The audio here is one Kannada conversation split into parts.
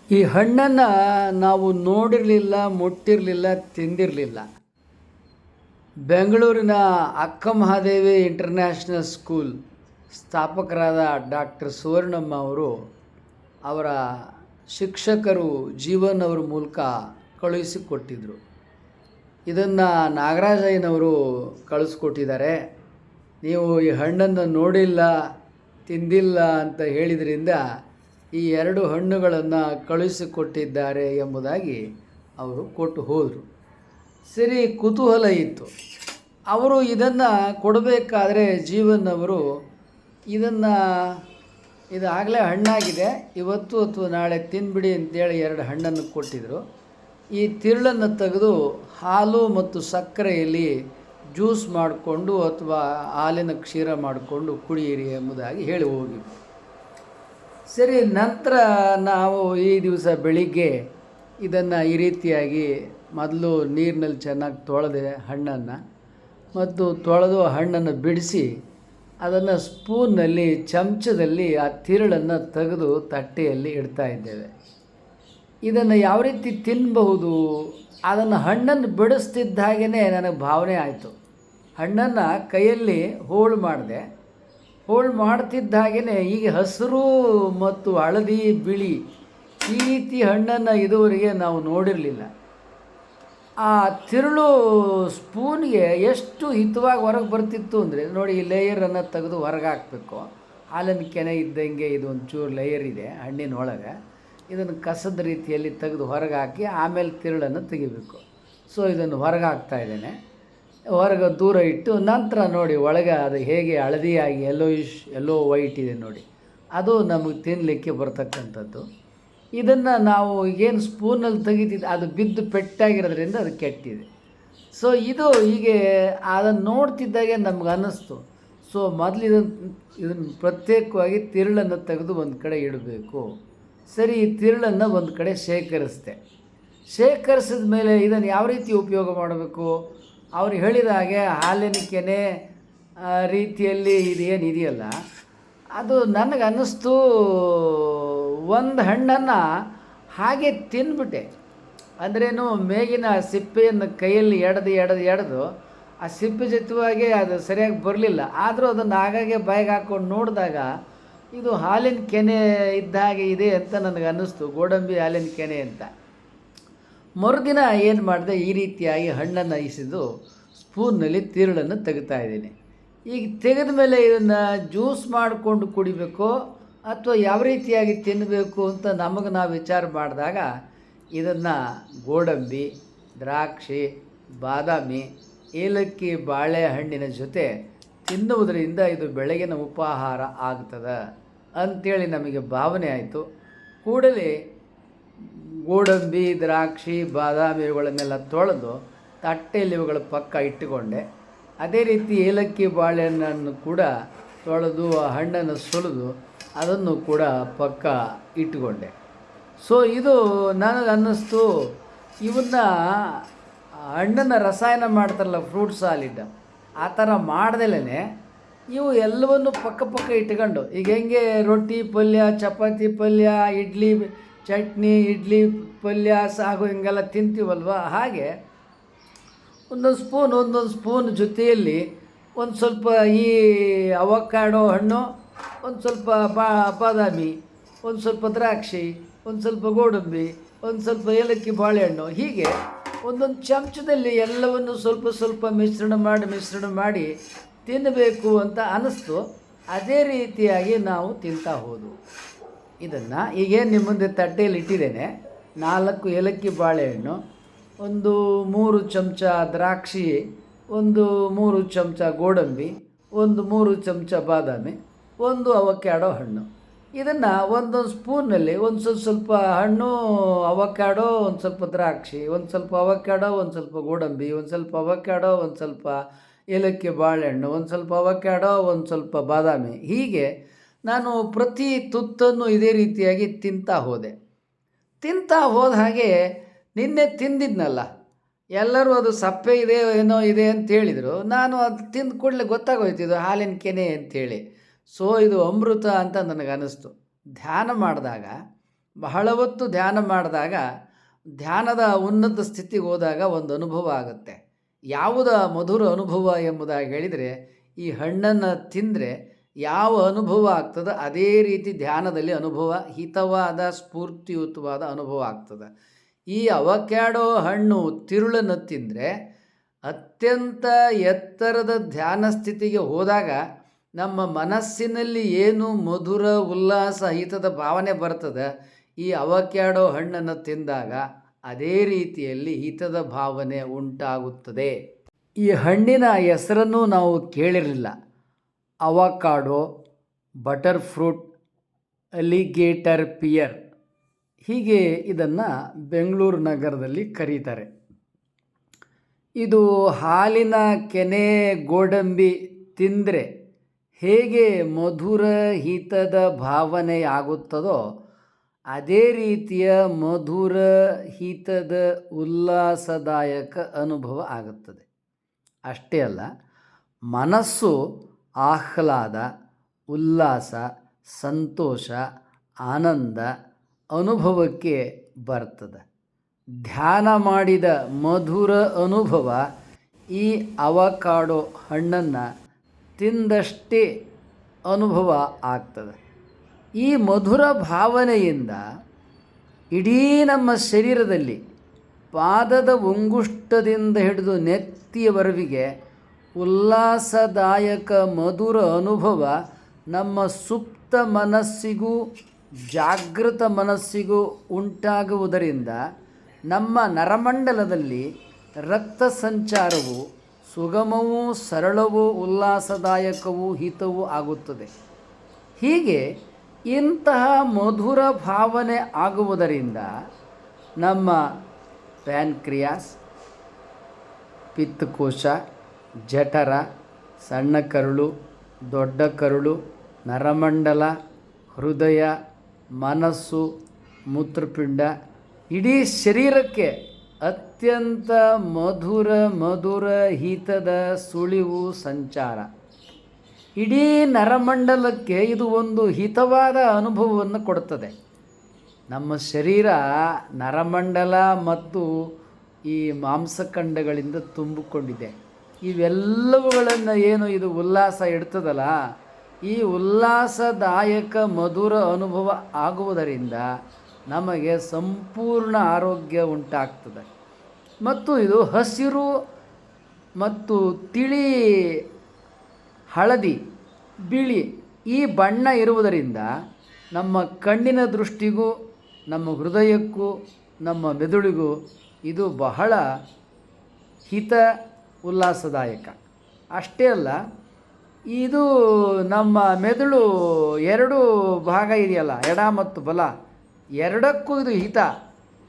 ಈ ಹಣ್ಣನ್ನು ನಾವು ನೋಡಿರಲಿಲ್ಲ, ಮುಟ್ಟಿರಲಿಲ್ಲ, ತಿಂದಿರಲಿಲ್ಲ. ಬೆಂಗಳೂರಿನ ಅಕ್ಕ ಮಹಾದೇವಿ ಇಂಟರ್ನ್ಯಾಷನಲ್ ಸ್ಕೂಲ್ ಸ್ಥಾಪಕರಾದ ಡಾಕ್ಟರ್ ಸುವರ್ಣಮ್ಮ ಅವರು ಅವರ ಶಿಕ್ಷಕರು ಜೀವನ್ ಅವ್ರ ಮೂಲಕ ಕಳುಹಿಸಿಕೊಟ್ಟಿದ್ದರು. ಇದನ್ನು ನಾಗರಾಜಯ್ಯನವರು ಕಳಿಸ್ಕೊಟ್ಟಿದ್ದಾರೆ. ನೀವು ಈ ಹಣ್ಣನ್ನು ನೋಡಿಲ್ಲ, ತಿಂದಿಲ್ಲ ಅಂತ ಹೇಳಿದ್ರಿಂದ ಈ ಎರಡು ಹಣ್ಣುಗಳನ್ನು ಕಳುಹಿಸಿಕೊಟ್ಟಿದ್ದಾರೆ ಎಂಬುದಾಗಿ ಅವರು ಕೊಟ್ಟು ಹೋದರು. ಸರಿ, ಕುತೂಹಲ ಇತ್ತು. ಅವರು ಇದನ್ನು ಕೊಡಬೇಕಾದ್ರೆ ಜೀವನ್ ಅವರು ಇದಾಗಲೇ ಹಣ್ಣಾಗಿದೆ, ಇವತ್ತು ಅಥವಾ ನಾಳೆ ತಿನ್ಬಿಡಿ ಅಂತೇಳಿ ಎರಡು ಹಣ್ಣನ್ನು ಕೊಟ್ಟಿದ್ದರು. ಈ ತಿರುಳನ್ನು ತೆಗೆದು ಹಾಲು ಮತ್ತು ಸಕ್ಕರೆಯಲ್ಲಿ ಜ್ಯೂಸ್ ಮಾಡಿಕೊಂಡು ಅಥವಾ ಹಾಲಿನ ಕ್ಷೀರ ಮಾಡಿಕೊಂಡು ಕುಡಿಯಿರಿ ಎಂಬುದಾಗಿ ಹೇಳಿ ಹೋಗಿ. ಸರಿ, ನಂತರ ನಾವು ಈ ದಿವಸ ಬೆಳಿಗ್ಗೆ ಇದನ್ನು ಈ ರೀತಿಯಾಗಿ ಮೊದಲು ನೀರಿನಲ್ಲಿ ಚೆನ್ನಾಗಿ ತೊಳೆದೆ ಹಣ್ಣನ್ನು, ಮತ್ತು ತೊಳೆದು ಹಣ್ಣನ್ನು ಬಿಡಿಸಿ ಅದನ್ನು ಸ್ಪೂನ್ನಲ್ಲಿ ಚಮಚದಲ್ಲಿ ಆ ತಿರುಳನ್ನು ತೆಗೆದು ತಟ್ಟೆಯಲ್ಲಿ ಇಡ್ತಾ ಇದ್ದೇವೆ. ಇದನ್ನು ಯಾವ ರೀತಿ ತಿನ್ನಬಹುದು, ಅದನ್ನು ಹಣ್ಣನ್ನು ಬಿಡಿಸ್ತಿದ್ದ ಹಾಗೇ ನನಗೆ ಭಾವನೆ ಆಯಿತು. ಹಣ್ಣನ್ನು ಕೈಯಲ್ಲಿ ಹೋಳು ಮಾಡಿದೆ. ಹೋಳು ಮಾಡ್ತಿದ್ದ ಹಾಗೇ ಈಗ ಹಸಿರು ಮತ್ತು ಹಳದಿ ಬಿಳಿ ಈ ರೀತಿ ಹಣ್ಣನ್ನು ಇದುವರೆಗೆ ನಾವು ನೋಡಿರಲಿಲ್ಲ. ಆ ತಿರುಳು ಸ್ಪೂನ್ಗೆ ಎಷ್ಟು ಹಿತವಾಗಿ ಹೊರಗೆ ಬರ್ತಿತ್ತು ಅಂದರೆ ನೋಡಿ, ಈ ಲೇಯರನ್ನು ತೆಗೆದು ಹೊರಗೆ ಹಾಕಬೇಕು. ಹಾಲಿನ ಕೆನೆ ಇದ್ದಂಗೆ ಇದು ಒಂಚೂರು ಲೇಯರ್ ಇದೆ ಹಣ್ಣಿನ ಒಳಗೆ. ಇದನ್ನು ಕಸದ ರೀತಿಯಲ್ಲಿ ತೆಗೆದು ಹೊರಗೆ ಹಾಕಿ ಆಮೇಲೆ ತಿರುಳನ್ನು ತೆಗಿಬೇಕು. ಸೊ ಇದನ್ನು ಹೊರಗೆ ಹಾಕ್ತಾ ಇದ್ದೇನೆ. ಹೊರಗೆ ದೂರ ಇಟ್ಟು ನಂತರ ನೋಡಿ ಒಳಗೆ ಅದು ಹೇಗೆ ಹಳದಿಯಾಗಿ ಎಲ್ಲೋ ವೈಟ್ ಇದೆ ನೋಡಿ, ಅದು ನಮಗೆ ತಿನ್ನಲಿಕ್ಕೆ ಬರ್ತಕ್ಕಂಥದ್ದು. ಇದನ್ನು ನಾವು ಏನು ಸ್ಪೂನಲ್ಲಿ ತೆಗಿತಿದ್ದು ಅದು ಬಿದ್ದು ಪೆಟ್ಟಾಗಿರೋದ್ರಿಂದ ಅದು ಕೆಟ್ಟಿದೆ. ಸೊ ಇದು ಹೀಗೆ ಅದನ್ನು ನೋಡ್ತಿದ್ದಾಗೆ ನಮ್ಗೆ ಅನ್ನಿಸ್ತು. ಸೊ ಮೊದಲು ಇದನ್ನು ಪ್ರತ್ಯೇಕವಾಗಿ ತಿರುಳನ್ನು ತೆಗೆದು ಒಂದು ಕಡೆ ಇಡಬೇಕು. ಸರಿ, ಈ ತಿರುಳನ್ನು ಒಂದು ಕಡೆ ಶೇಖರಿಸಿದ ಮೇಲೆ ಇದನ್ನು ಯಾವ ರೀತಿ ಉಪಯೋಗ ಮಾಡಬೇಕು, ಅವ್ರು ಹೇಳಿದ ಹಾಗೆ ಹಾಲಿನ ಕೆನೆ ರೀತಿಯಲ್ಲಿ ಇದೆಯಲ್ಲ, ಅದು ನನಗೆ ಅನ್ನಿಸ್ತು. ಒಂದು ಹಣ್ಣನ್ನು ಹಾಗೆ ತಿಂದ್ಬಿಟ್ಟೆ. ಅಂದ್ರೇನು, ಮೇಗಿನ ಸಿಪ್ಪೆಯನ್ನು ಕೈಯಲ್ಲಿ ಎಳೆದು ಆ ಸಿಪ್ಪೆ ಜೊತೆಯಾಗೆ ಅದು ಸರಿಯಾಗಿ ಬರಲಿಲ್ಲ. ಆದರೂ ಅದನ್ನು ಆಗಾಗ್ಗೆ ಬಾಯಿಗೆ ಹಾಕ್ಕೊಂಡು ನೋಡಿದಾಗ ಇದು ಹಾಲಿನ ಕೆನೆ ಇದ್ದ ಹಾಗೆ ಇದೆ ಅಂತ ನನಗೆ ಅನ್ನಿಸ್ತು, ಗೋಡಂಬಿ ಹಾಲಿನ ಕೆನೆ ಅಂತ. ಮರುದಿನ ಏನು ಮಾಡಿದೆ, ಈ ರೀತಿಯಾಗಿ ಹಣ್ಣನ್ನು ಇಸಿದು ಸ್ಪೂನ್ನಲ್ಲಿ ತಿರುಳನ್ನು ತೆಗಿತಾ ಇದ್ದೀನಿ. ಈಗ ತೆಗೆದ ಮೇಲೆ ಇದನ್ನು ಜ್ಯೂಸ್ ಮಾಡಿಕೊಂಡು ಕುಡಿಬೇಕೋ ಅಥವಾ ಯಾವ ರೀತಿಯಾಗಿ ತಿನ್ನಬೇಕು ಅಂತ ನಮಗೆ ನಾವು ವಿಚಾರ ಮಾಡಿದಾಗ ಇದನ್ನು ಗೋಡಂಬಿ, ದ್ರಾಕ್ಷಿ, ಬಾದಾಮಿ, ಏಲಕ್ಕಿ, ಬಾಳೆಹಣ್ಣಿನ ಜೊತೆ ತಿನ್ನುವುದರಿಂದ ಇದು ಬೆಳಗಿನ ಉಪಹಾರ ಆಗ್ತದೆ ಅಂಥೇಳಿ ನಮಗೆ ಭಾವನೆ ಆಯಿತು. ಕೂಡಲೇ ಗೋಡಂಬಿ, ದ್ರಾಕ್ಷಿ, ಬಾದಾಮಿ ಇವುಗಳನ್ನೆಲ್ಲ ತೊಳೆದು ತಟ್ಟೆಯಲ್ಲಿ ಇವುಗಳ ಪಕ್ಕ ಇಟ್ಟುಕೊಂಡೆ. ಅದೇ ರೀತಿ ಏಲಕ್ಕಿ, ಬಾಳೆಹಣ್ಣನ್ನು ಕೂಡ ತೊಳೆದು ಆ ಹಣ್ಣನ್ನು ಸುಲಿದು ಅದನ್ನು ಕೂಡ ಪಕ್ಕ ಇಟ್ಟುಕೊಂಡೆ. ಸೊ ಇದು ನನಗೆ ಅನ್ನಿಸ್ತು, ಇವನ್ನ ಹಣ್ಣನ್ನು ರಸಾಯನ ಮಾಡ್ತಾರಲ್ಲ ಫ್ರೂಟ್ ಸಾಲಿಡ್, ಆ ಥರ ಮಾಡ್ದಲೇ ಇವು ಎಲ್ಲವನ್ನು ಪಕ್ಕ ಇಟ್ಕೊಂಡು, ಈಗ ಹೆಂಗೆ ರೊಟ್ಟಿ ಪಲ್ಯ, ಚಪಾತಿ ಪಲ್ಯ, ಇಡ್ಲಿ ಚಟ್ನಿ, ಇಡ್ಲಿ ಪಲ್ಯ, ಸಾಗು ಹಿಂಗೆಲ್ಲ ತಿಂತೀವಲ್ವ, ಹಾಗೆ ಒಂದೊಂದು ಸ್ಪೂನ್ ಜೊತೆಯಲ್ಲಿ ಒಂದು ಸ್ವಲ್ಪ ಈ ಅವಕಾಡೋ ಹಣ್ಣು, ಒಂದು ಸ್ವಲ್ಪ ಬಾದಾಮಿ, ಒಂದು ಸ್ವಲ್ಪ ದ್ರಾಕ್ಷಿ, ಒಂದು ಸ್ವಲ್ಪ ಗೋಡಂಬಿ, ಒಂದು ಸ್ವಲ್ಪ ಏಲಕ್ಕಿ, ಬಾಳೆಹಣ್ಣು, ಹೀಗೆ ಒಂದೊಂದು ಚಮಚದಲ್ಲಿ ಎಲ್ಲವನ್ನು ಸ್ವಲ್ಪ ಮಿಶ್ರಣ ಮಾಡಿ ತಿನ್ನಬೇಕು ಅಂತ ಅನ್ನಿಸ್ತು. ಅದೇ ರೀತಿಯಾಗಿ ನಾವು ತಿಂತಾ ಹೋದವು. ಇದನ್ನು ಈಗೇನು ನಿಮ್ಮ ಮುಂದೆ ತಟ್ಟೆಯಲ್ಲಿ ಇಟ್ಟಿದ್ದೇನೆ. 4 ಏಲಕ್ಕಿ ಬಾಳೆಹಣ್ಣು, ಒಂದು 3 ಚಮಚ ದ್ರಾಕ್ಷಿ, ಒಂದು 3 ಚಮಚ ಗೋಡಂಬಿ, ಒಂದು 3 ಚಮಚ ಬಾದಾಮಿ, ಒಂದು ಅವಕ್ಯಾಡೋ ಹಣ್ಣು. ಇದನ್ನು ಒಂದೊಂದು ಸ್ಪೂನ್ನಲ್ಲಿ ಒಂದು ಸ್ವಲ್ಪ ಹಣ್ಣು ಅವಕ್ಯಾಡೋ, ಒಂದು ಸ್ವಲ್ಪ ದ್ರಾಕ್ಷಿ, ಒಂದು ಸ್ವಲ್ಪ ಅವಕ್ಯಾಡೋ, ಒಂದು ಸ್ವಲ್ಪ ಗೋಡಂಬಿ, ಒಂದು ಸ್ವಲ್ಪ ಅವಕ್ಯಾಡೋ, ಒಂದು ಸ್ವಲ್ಪ ಏಲಕ್ಕಿ ಬಾಳೆಹಣ್ಣು, ಒಂದು ಸ್ವಲ್ಪ ಅವಕ್ಯಾಡೋ, ಒಂದು ಸ್ವಲ್ಪ ಬಾದಾಮಿ, ಹೀಗೆ ನಾನು ಪ್ರತಿ ತುತ್ತನ್ನು ಇದೇ ರೀತಿಯಾಗಿ ತಿಂತಾ ಹೋದ ಹಾಗೆ ನಿನ್ನೆ ತಿಂದಿದ್ನಲ್ಲ, ಎಲ್ಲರೂ ಅದು ಸಪ್ಪೆ ಇದೆ ಏನೋ ಇದೆ ಅಂತ ಹೇಳಿದರು. ನಾನು ಅದು ತಿಂದ ಕೂಡಲೇ ಗೊತ್ತಾಗೋಯ್ತಿದ್ದು ಹಾಲಿನ ಕೆನೆ ಅಂಥೇಳಿ. ಸೊ ಇದು ಅಮೃತ ಅಂತ ನನಗೆ ಅನ್ನಿಸ್ತು. ಧ್ಯಾನ ಮಾಡಿದಾಗ ಬಹಳ ಹೊತ್ತು ಧ್ಯಾನ ಮಾಡಿದಾಗ ಧ್ಯಾನದ ಉನ್ನತ ಸ್ಥಿತಿಗೆ ಹೋದಾಗ ಒಂದು ಅನುಭವ ಆಗುತ್ತೆ. ಯಾವುದ ಮಧುರ ಅನುಭವ ಎಂಬುದಾಗಿ ಹೇಳಿದರೆ, ಈ ಹಣ್ಣನ್ನು ತಿಂದರೆ ಯಾವ ಅನುಭವ ಆಗ್ತದೆ ಅದೇ ರೀತಿ ಧ್ಯಾನದಲ್ಲಿ ಅನುಭವ, ಹಿತವಾದ ಸ್ಫೂರ್ತಿಯುತವಾದ ಅನುಭವ ಆಗ್ತದೆ. ಈ ಅವಕ್ಯಾಡೋ ಹಣ್ಣು ತಿರುಳನ್ನು ತಿಂದರೆ ಅತ್ಯಂತ ಎತ್ತರದ ಧ್ಯಾನ ಸ್ಥಿತಿಗೆ ಹೋದಾಗ ನಮ್ಮ ಮನಸ್ಸಿನಲ್ಲಿ ಏನು ಮಧುರ ಉಲ್ಲಾಸ ಹಿತದ ಭಾವನೆ ಬರ್ತದೆ, ಈ ಅವಕ್ಯಾಡೋ ಹಣ್ಣನ್ನು ತಿಂದಾಗ ಅದೇ ರೀತಿಯಲ್ಲಿ ಹಿತದ ಭಾವನೆ ಉಂಟಾಗುತ್ತದೆ. ಈ ಹಣ್ಣಿನ ಹೆಸರನ್ನು ನಾವು ಕೇಳಿರಲಿಲ್ಲ. Avocado, butter fruit, alligator pear, ಹೀಗೆ ಇದನ್ನು ಬೆಂಗಳೂರು ನಗರದಲ್ಲಿ ಕರೀತಾರೆ. ಇದು ಹಾಲಿನ ಕೆನೆ ಗೋಡಂಬಿ ತಿಂದರೆ ಹೇಗೆ ಮಧುರ ಹಿತದ ಭಾವನೆ ಆಗುತ್ತದೋ ಅದೇ ರೀತಿಯ ಮಧುರ ಹಿತದ ಉಲ್ಲಾಸದಾಯಕ ಅನುಭವ ಆಗುತ್ತದೆ. ಅಷ್ಟೇ ಅಲ್ಲ, ಮನಸ್ಸು ಆಹ್ಲಾದ, ಉಲ್ಲಾಸ, ಸಂತೋಷ, ಆನಂದ ಅನುಭವಕ್ಕೆ ಬರ್ತದೆ. ಧ್ಯಾನ ಮಾಡಿದ ಮಧುರ ಅನುಭವ ಈ ಅವಕಾಡೋ ಹಣ್ಣನ್ನು ತಿಂದಷ್ಟೇ ಅನುಭವ ಆಗ್ತದೆ. ಈ ಮಧುರ ಭಾವನೆಯಿಂದ ಇಡೀ ನಮ್ಮ ಶರೀರದಲ್ಲಿ ಪಾದದ ಉಂಗುಷ್ಟದಿಂದ ಹಿಡಿದು ನೆತ್ತಿಯವರೆಗೆ ಉಲ್ಲಾಸದಾಯಕ ಮಧುರ ಅನುಭವ ನಮ್ಮ ಸುಪ್ತ ಮನಸ್ಸಿಗೂ ಜಾಗೃತ ಮನಸ್ಸಿಗೂ ಉಂಟಾಗುವುದರಿಂದ ನಮ್ಮ ನರಮಂಡಲದಲ್ಲಿ ರಕ್ತ ಸಂಚಾರವು ಸುಗಮವೂ ಸರಳವೂ ಉಲ್ಲಾಸದಾಯಕವೂ ಹಿತವೂ ಆಗುತ್ತದೆ. ಹೀಗೆ ಇಂತಹ ಮಧುರ ಭಾವನೆ ಆಗುವುದರಿಂದ ನಮ್ಮ ಪ್ಯಾನ್ಕ್ರಿಯಾಸ್, ಪಿತ್ತಕೋಶ, ಜಠರ, ಸಣ್ಣ ಕರುಳು, ದೊಡ್ಡ ಕರುಳು, ನರಮಂಡಲ, ಹೃದಯ, ಮನಸ್ಸು, ಮೂತ್ರಪಿಂಡ, ಇಡೀ ಶರೀರಕ್ಕೆ ಅತ್ಯಂತ ಮಧುರ ಹಿತದ ಸುಳಿವು ಸಂಚಾರ. ಇಡೀ ನರಮಂಡಲಕ್ಕೆ ಇದು ಒಂದು ಹಿತವಾದ ಅನುಭವವನ್ನು ಕೊಡುತ್ತದೆ. ನಮ್ಮ ಶರೀರ ನರಮಂಡಲ ಮತ್ತು ಈ ಮಾಂಸಖಂಡಗಳಿಂದ ತುಂಬಿಕೊಂಡಿದೆ. ಇವೆಲ್ಲವುಗಳನ್ನು ಏನು ಇದು ಉಲ್ಲಾಸ ಇಡ್ತದಲ್ಲ, ಈ ಉಲ್ಲಾಸದಾಯಕ ಮಧುರ ಅನುಭವ ಆಗುವುದರಿಂದ ನಮಗೆ ಸಂಪೂರ್ಣ ಆರೋಗ್ಯ ಉಂಟಾಗ್ತದೆ. ಮತ್ತು ಇದು ಹಸಿರು ಮತ್ತು ತಿಳಿ, ಹಳದಿ, ಬಿಳಿ ಈ ಬಣ್ಣ ಇರುವುದರಿಂದ ನಮ್ಮ ಕಣ್ಣಿನ ದೃಷ್ಟಿಗೂ, ನಮ್ಮ ಹೃದಯಕ್ಕೂ, ನಮ್ಮ ಮೆದುಳಿಗೂ ಇದು ಬಹಳ ಹಿತ ಉಲ್ಲಾಸದಾಯಕ. ಅಷ್ಟೇ ಅಲ್ಲ, ಇದು ನಮ್ಮ ಮೆದುಳು ಎರಡು ಭಾಗ ಇದೆಯಲ್ಲ, ಎಡ ಮತ್ತು ಬಲ, ಎರಡಕ್ಕೂ ಇದು ಹಿತ.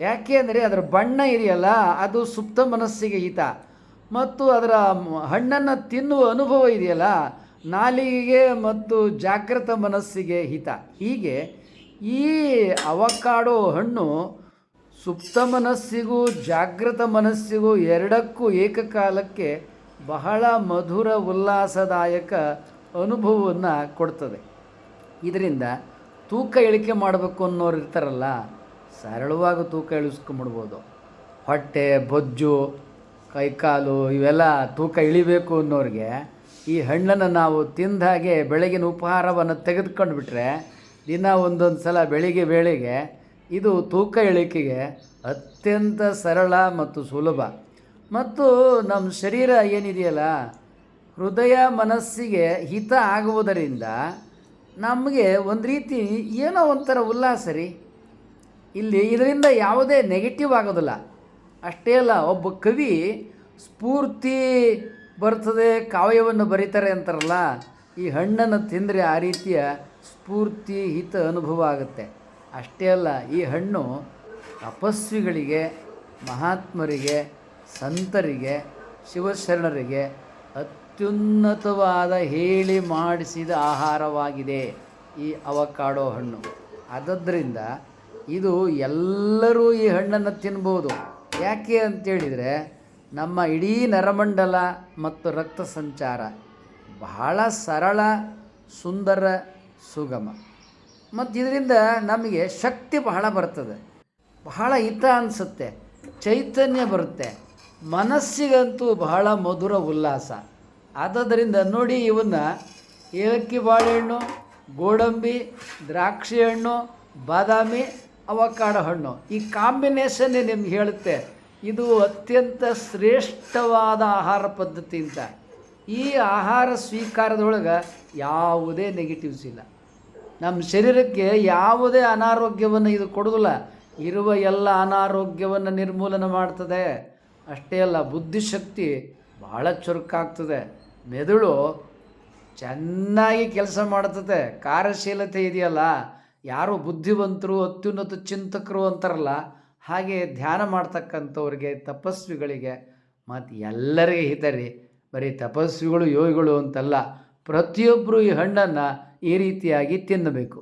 ಯಾಕೆ ಅಂದರೆ ಅದರ ಬಣ್ಣ ಇದೆಯಲ್ಲ, ಅದು ಸುಪ್ತ ಮನಸ್ಸಿಗೆ ಹಿತ. ಮತ್ತು ಅದರ ಹಣ್ಣನ್ನು ತಿನ್ನುವ ಅನುಭವ ಇದೆಯಲ್ಲ, ನಾಲಿಗೆಗೆ ಮತ್ತು ಜಾಗೃತ ಮನಸ್ಸಿಗೆ ಹಿತ. ಹೀಗೆ ಈ ಅವಕಾಡೋ ಹಣ್ಣು ಸುಪ್ತ ಮನಸ್ಸಿಗೂ ಜಾಗೃತ ಮನಸ್ಸಿಗೂ ಎರಡಕ್ಕೂ ಏಕಕಾಲಕ್ಕೆ ಬಹಳ ಮಧುರ ಉಲ್ಲಾಸದಾಯಕ ಅನುಭವವನ್ನು ಕೊಡ್ತದೆ. ಇದರಿಂದ ತೂಕ ಇಳಿಕೆ ಮಾಡಬೇಕು ಅನ್ನೋರು ಇರ್ತಾರಲ್ಲ, ಸರಳವಾಗಿ ತೂಕ ಇಳಿಸ್ಕೊಂಬಿಡ್ಬೋದು. ಹೊಟ್ಟೆ, ಬೊಜ್ಜು, ಕೈಕಾಲು ಇವೆಲ್ಲ ತೂಕ ಇಳಿಬೇಕು ಅನ್ನೋರಿಗೆ ಈ ಹಣ್ಣನ್ನು ನಾವು ತಿಂದ ಹಾಗೆ ಬೆಳಗಿನ ಉಪಹಾರವನ್ನು ತೆಗೆದುಕೊಂಡು ಬಿಟ್ಟರೆ ದಿನ ಒಂದೊಂದು ಸಲ ಬೆಳಿಗ್ಗೆ ವೇಳೆಗೆ ಇದು ತೂಕ ಇಳಿಕೆಗೆ ಅತ್ಯಂತ ಸರಳ ಮತ್ತು ಸುಲಭ. ಮತ್ತು ನಮ್ಮ ಶರೀರ ಏನಿದೆಯಲ್ಲ, ಹೃದಯ ಮನಸ್ಸಿಗೆ ಹಿತ ಆಗುವುದರಿಂದ ನಮಗೆ ಒಂದು ರೀತಿ ಏನೋ ಒಂಥರ ಉಲ್ಲಾಸ ರೀ. ಇಲ್ಲಿ ಇದರಿಂದ ಯಾವುದೇ ನೆಗೆಟಿವ್ ಆಗೋದಿಲ್ಲ. ಅಷ್ಟೇ ಅಲ್ಲ, ಒಬ್ಬ ಕವಿ ಸ್ಫೂರ್ತಿ ಬರ್ತದೆ, ಕಾವ್ಯವನ್ನು ಬರೀತಾರೆ ಅಂತಾರಲ್ಲ, ಈ ಹಣ್ಣನ್ನು ತಿಂದರೆ ಆ ರೀತಿಯ ಸ್ಫೂರ್ತಿ ಹಿತ ಅನುಭವ ಆಗುತ್ತೆ. ಅಷ್ಟೇ ಅಲ್ಲ, ಈ ಹಣ್ಣು ತಪಸ್ವಿಗಳಿಗೆ, ಮಹಾತ್ಮರಿಗೆ, ಸಂತರಿಗೆ, ಶಿವಶರಣರಿಗೆ ಅತ್ಯುನ್ನತವಾದ ಹೇಳಿ ಮಾಡಿಸಿದ ಆಹಾರವಾಗಿದೆ ಈ ಅವಕಾಡೋ ಹಣ್ಣು. ಆದ್ದರಿಂದ ಇದು ಎಲ್ಲರೂ ಈ ಹಣ್ಣನ್ನು ತಿನ್ಬೋದು. ಯಾಕೆ ಅಂತೇಳಿದರೆ ನಮ್ಮ ಇಡೀ ನರಮಂಡಲ ಮತ್ತು ರಕ್ತ ಸಂಚಾರ ಬಹಳ ಸರಳ, ಸುಂದರ, ಸುಗಮ. ಮತ್ತು ಇದರಿಂದ ನಮಗೆ ಶಕ್ತಿ ಬಹಳ ಬರ್ತದೆ, ಬಹಳ ಹಿತ ಅನಿಸುತ್ತೆ, ಚೈತನ್ಯ ಬರುತ್ತೆ, ಮನಸ್ಸಿಗಂತೂ ಬಹಳ ಮಧುರ ಉಲ್ಲಾಸ. ಆದ್ದರಿಂದ ನೋಡಿ, ಇವನ್ನು ಏಲಕ್ಕಿ ಬಾಳೆಹಣ್ಣು, ಗೋಡಂಬಿ, ದ್ರಾಕ್ಷಿ ಹಣ್ಣು, ಬಾದಾಮಿ, ಅವಕಾಡೋ ಹಣ್ಣು, ಈ ಕಾಂಬಿನೇಷನ್ನೇ ನಿಮ್ಗೆ ಹೇಳುತ್ತೆ ಇದು ಅತ್ಯಂತ ಶ್ರೇಷ್ಠವಾದ ಆಹಾರ ಪದ್ಧತಿ ಅಂತ. ಈ ಆಹಾರ ಸ್ವೀಕಾರದೊಳಗೆ ಯಾವುದೇ ನೆಗೆಟಿವ್ಸ್ ಇಲ್ಲ. ನಮ್ಮ ಶರೀರಕ್ಕೆ ಯಾವುದೇ ಅನಾರೋಗ್ಯವನ್ನು ಇದು ಕೊಡೋದಿಲ್ಲ. ಇರುವ ಎಲ್ಲ ಅನಾರೋಗ್ಯವನ್ನು ನಿರ್ಮೂಲನೆ ಮಾಡ್ತದೆ. ಅಷ್ಟೇ ಅಲ್ಲ, ಬುದ್ಧಿಶಕ್ತಿ ಭಾಳ ಚುರುಕಾಗ್ತದೆ, ಮೆದುಳು ಚೆನ್ನಾಗಿ ಕೆಲಸ ಮಾಡ್ತದೆ, ಕಾರ್ಯಶೀಲತೆ ಇದೆಯಲ್ಲ. ಯಾರು ಬುದ್ಧಿವಂತರು, ಅತ್ಯುನ್ನತ ಚಿಂತಕರು ಅಂತಾರಲ್ಲ, ಹಾಗೆ ಧ್ಯಾನ ಮಾಡ್ತಕ್ಕಂಥವ್ರಿಗೆ, ತಪಸ್ವಿಗಳಿಗೆ ಮತ್ತು ಎಲ್ಲರಿಗೆ ಹಿತರಿ. ಬರೀ ತಪಸ್ವಿಗಳು ಯೋಗಿಗಳು ಅಂತಲ್ಲ, ಪ್ರತಿಯೊಬ್ಬರು ಈ ಹಣ್ಣನ್ನು ಈ ರೀತಿಯಾಗಿ ತಿನ್ನಬೇಕು.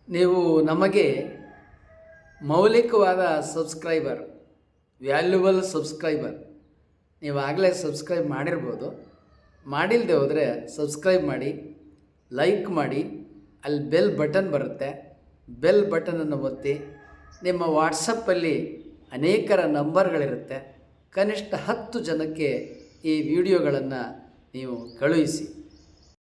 ನೀವು ನಮಗೆ ಮೌಲಿಕವಾದ ಸಬ್ಸ್ಕ್ರೈಬರ್, ವ್ಯಾಲ್ಯುಬಲ್ ಸಬ್ಸ್ಕ್ರೈಬರ್. ನೀವಾಗಲೇ ಸಬ್ಸ್ಕ್ರೈಬ್ ಮಾಡಿರ್ಬೋದು. ಮಾಡಿಲ್ಲದೆ ಹೋದರೆ ಸಬ್ಸ್ಕ್ರೈಬ್ ಮಾಡಿ, ಲೈಕ್ ಮಾಡಿ. ಅಲ್ಲಿ ಬೆಲ್ ಬಟನ್ ಬರುತ್ತೆ, ಬೆಲ್ ಬಟನನ್ನು ಒತ್ತಿ. ನಿಮ್ಮ ವಾಟ್ಸಪ್ಪಲ್ಲಿ ಅನೇಕರ ನಂಬರ್ಗಳಿರುತ್ತೆ. ಕನಿಷ್ಠ 10 ಜನಕ್ಕೆ ಈ ವಿಡಿಯೋಗಳನ್ನು ನೀವು ಕಳುಹಿಸಿ.